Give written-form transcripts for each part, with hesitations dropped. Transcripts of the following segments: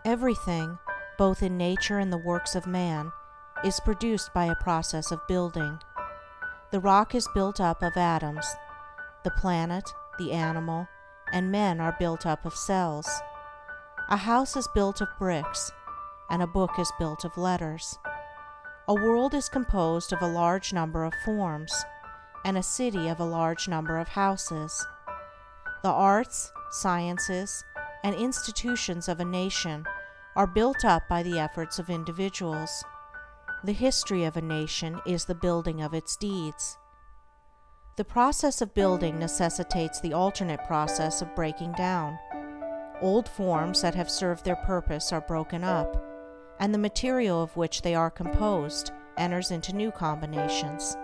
Everything, both in nature and the works of man, is produced by a process of building. The rock is built up of atoms. The planet, the animal, and men are built up of cells. A house is built of bricks, and a book is built of letters. A world is composed of a large number of forms, and a city of a large number of houses. The arts, sciences, and institutions of a nation are built up by the efforts of individuals. The history of a nation is the building of its deeds. The process of building necessitates the alternate process of breaking down. Old forms that have served their purpose are broken up, and the material of which they are composed enters into new combinations.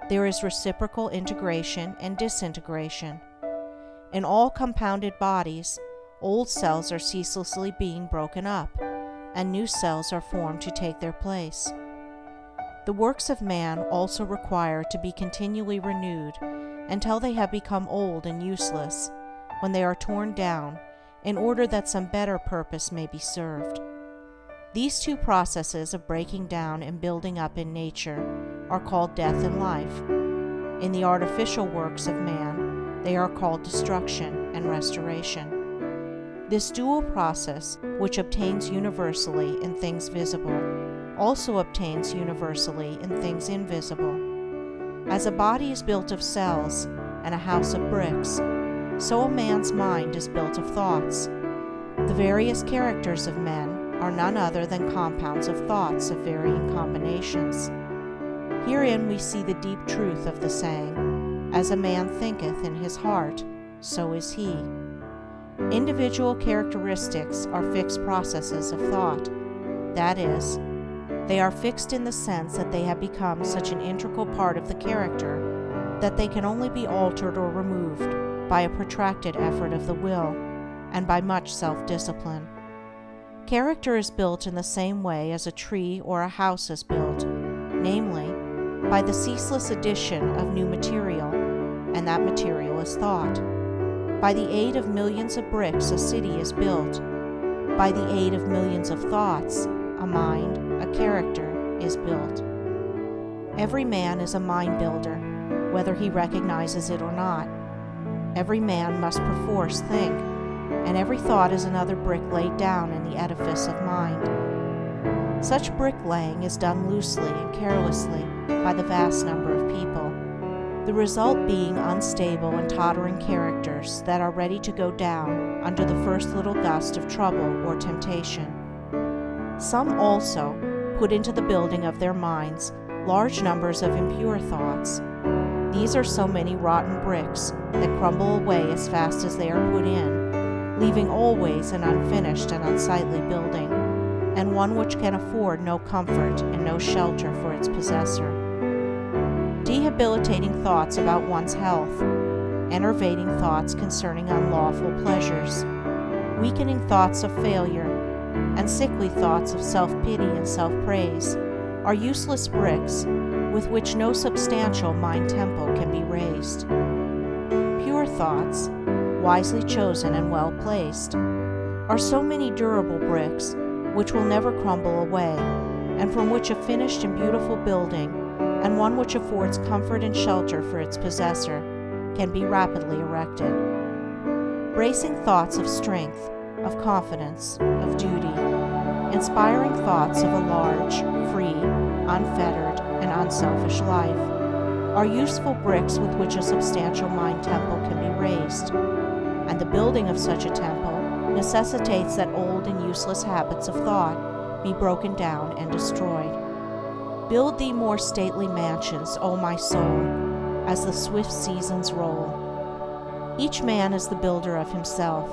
There is reciprocal integration and disintegration. In all compounded bodies, old cells are ceaselessly being broken up, and new cells are formed to take their place. The works of man also require to be continually renewed until they have become old and useless, when they are torn down, in order that some better purpose may be served. These two processes of breaking down and building up in nature are called death and life. In the artificial works of man, they are called destruction and restoration. This dual process, which obtains universally in things visible, also obtains universally in things invisible. As a body is built of cells and a house of bricks, so a man's mind is built of thoughts. The various characters of men are none other than compounds of thoughts of varying combinations. Herein we see the deep truth of the saying, "As a man thinketh in his heart, so is he." Individual characteristics are fixed processes of thought. That is, they are fixed in the sense that they have become such an integral part of the character that they can only be altered or removed by a protracted effort of the will and by much self-discipline. Character is built in the same way as a tree or a house is built, namely, by the ceaseless addition of new material, and that material is thought. By the aid of millions of bricks a city is built. By the aid of millions of thoughts, a mind, a character, is built. Every man is a mind builder, whether he recognizes it or not. Every man must perforce think, and every thought is another brick laid down in the edifice of mind. Such bricklaying is done loosely and carelessly by the vast number of people, the result being unstable and tottering characters that are ready to go down under the first little gust of trouble or temptation. Some also put into the building of their minds large numbers of impure thoughts. These are so many rotten bricks that crumble away as fast as they are put in, leaving always an unfinished and unsightly building, and one which can afford no comfort and no shelter for its possessor. Debilitating thoughts about one's health, enervating thoughts concerning unlawful pleasures, weakening thoughts of failure, and sickly thoughts of self-pity and self-praise are useless bricks with which no substantial mind temple can be raised. Pure thoughts, wisely chosen and well placed, are so many durable bricks which will never crumble away, and from which a finished and beautiful building, and one which affords comfort and shelter for its possessor, can be rapidly erected. Bracing thoughts of strength, of confidence, of duty, inspiring thoughts of a large, free, unfettered, and unselfish life, are useful bricks with which a substantial mind temple can be raised, and the building of such a temple necessitates that old and useless habits of thought be broken down and destroyed. Build thee more stately mansions, O my soul, as the swift seasons roll. Each man is the builder of himself.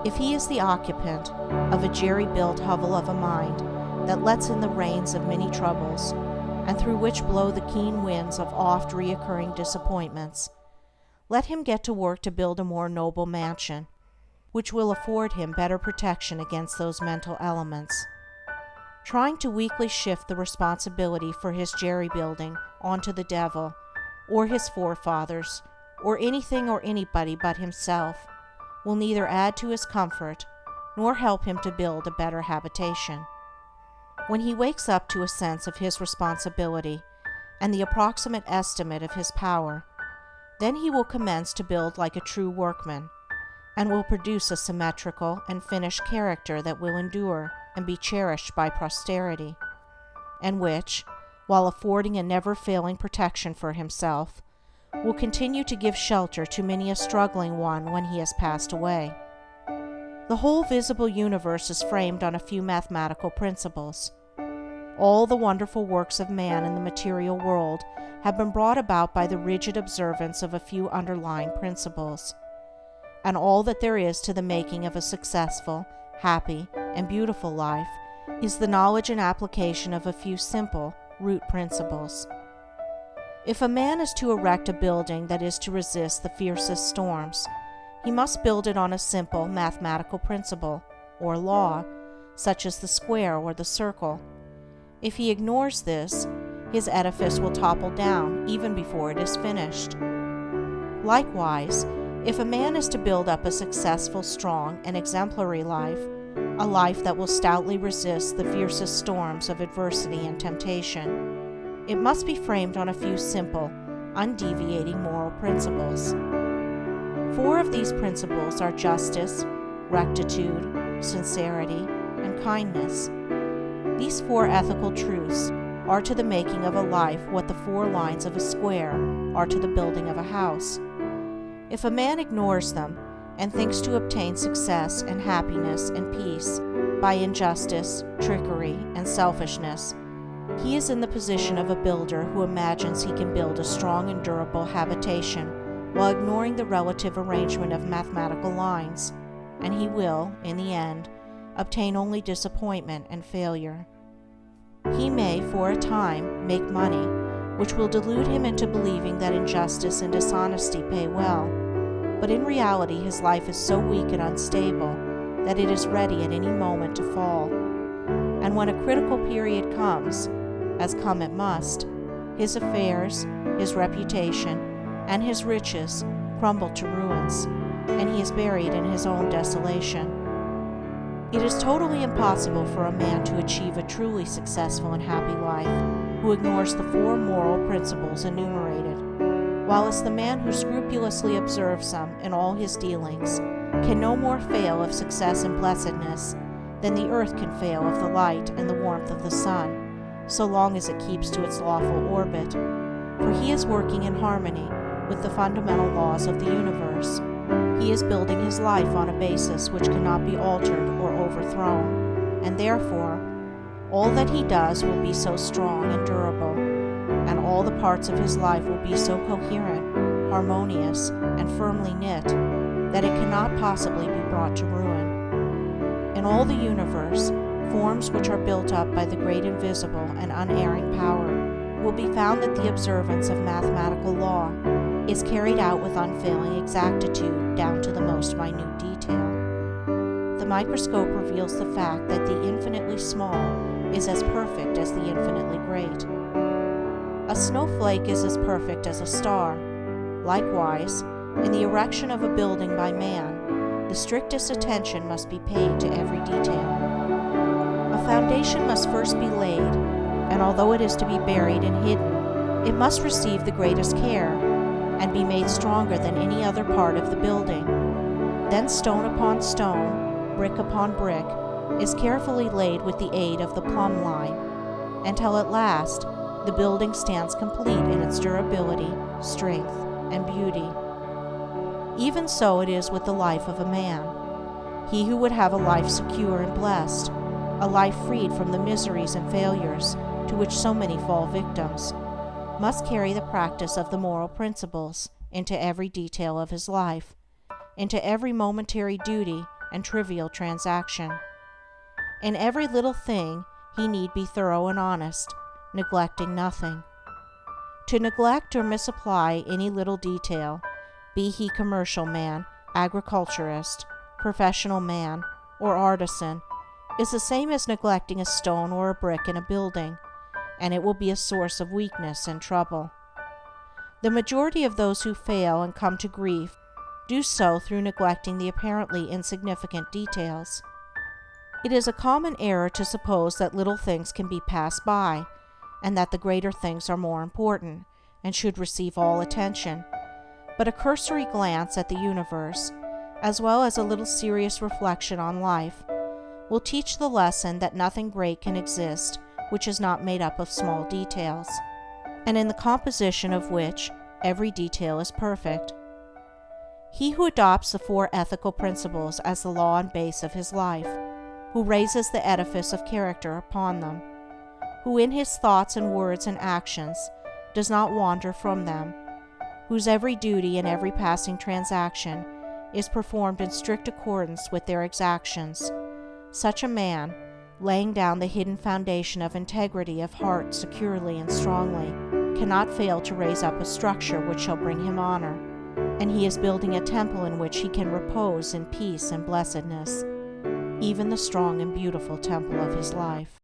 If he is the occupant of a jerry-built hovel of a mind that lets in the rains of many troubles, and through which blow the keen winds of oft-reoccurring disappointments, let him get to work to build a more noble mansion, which will afford him better protection against those mental elements. Trying to weakly shift the responsibility for his jerry-building onto the devil, or his forefathers, or anything or anybody but himself, will neither add to his comfort nor help him to build a better habitation. When he wakes up to a sense of his responsibility and the approximate estimate of his power, then he will commence to build like a true workman, and will produce a symmetrical and finished character that will endure and be cherished by posterity, and which, while affording a never-failing protection for himself, will continue to give shelter to many a struggling one when he has passed away. The whole visible universe is framed on a few mathematical principles. All the wonderful works of man in the material world have been brought about by the rigid observance of a few underlying principles, and all that there is to the making of a successful, happy, and beautiful life is the knowledge and application of a few simple root principles. If a man is to erect a building that is to resist the fiercest storms, he must build it on a simple mathematical principle, or law, such as the square or the circle. If he ignores this, his edifice will topple down even before it is finished. Likewise, if a man is to build up a successful, strong, and exemplary life, a life that will stoutly resist the fiercest storms of adversity and temptation, it must be framed on a few simple, undeviating moral principles. 4 of these principles are justice, rectitude, sincerity, and kindness. These 4 ethical truths are to the making of a life what the 4 lines of a square are to the building of a house. If a man ignores them and thinks to obtain success and happiness and peace by injustice, trickery, and selfishness, he is in the position of a builder who imagines he can build a strong and durable habitation while ignoring the relative arrangement of mathematical lines, and he will, in the end, obtain only disappointment and failure. He may, for a time, make money, which will delude him into believing that injustice and dishonesty pay well, but in reality his life is so weak and unstable that it is ready at any moment to fall. And when a critical period comes, as come it must, his affairs, his reputation, and his riches crumble to ruins, and he is buried in his own desolation. It is totally impossible for a man to achieve a truly successful and happy life who ignores the 4 moral principles enumerated, whilst the man who scrupulously observes them in all his dealings can no more fail of success and blessedness than the earth can fail of the light and the warmth of the sun, so long as it keeps to its lawful orbit, for he is working in harmony with the fundamental laws of the universe. He is building his life on a basis which cannot be altered or overthrown, and therefore all that he does will be so strong and durable, and all the parts of his life will be so coherent, harmonious, and firmly knit, that it cannot possibly be brought to ruin. In all the universe, forms which are built up by the great invisible and unerring power will be found that the observance of mathematical law is carried out with unfailing exactitude down to the most minute detail. The microscope reveals the fact that the infinitely small is as perfect as the infinitely great. A snowflake is as perfect as a star. Likewise, in the erection of a building by man, the strictest attention must be paid to every detail. A foundation must first be laid, and although it is to be buried and hidden, it must receive the greatest care, and be made stronger than any other part of the building. Then stone upon stone, brick upon brick, is carefully laid with the aid of the plumb line, until at last the building stands complete in its durability, strength, and beauty. Even so it is with the life of a man. He who would have a life secure and blessed, a life freed from the miseries and failures to which so many fall victims, must carry the practice of the moral principles into every detail of his life, into every momentary duty and trivial transaction. In every little thing he need be thorough and honest, neglecting nothing. To neglect or misapply any little detail, be he commercial man, agriculturist, professional man, or artisan, is the same as neglecting a stone or a brick in a building, and it will be a source of weakness and trouble. The majority of those who fail and come to grief do so through neglecting the apparently insignificant details. It is a common error to suppose that little things can be passed by, and that the greater things are more important, and should receive all attention. But a cursory glance at the universe, as well as a little serious reflection on life, will teach the lesson that nothing great can exist which is not made up of small details, and in the composition of which every detail is perfect. He who adopts the 4 ethical principles as the law and base of his life, who raises the edifice of character upon them, who in his thoughts and words and actions does not wander from them, whose every duty and every passing transaction is performed in strict accordance with their exactions, such a man, laying down the hidden foundation of integrity of heart securely and strongly, cannot fail to raise up a structure which shall bring him honor, and he is building a temple in which he can repose in peace and blessedness, even the strong and beautiful temple of his life.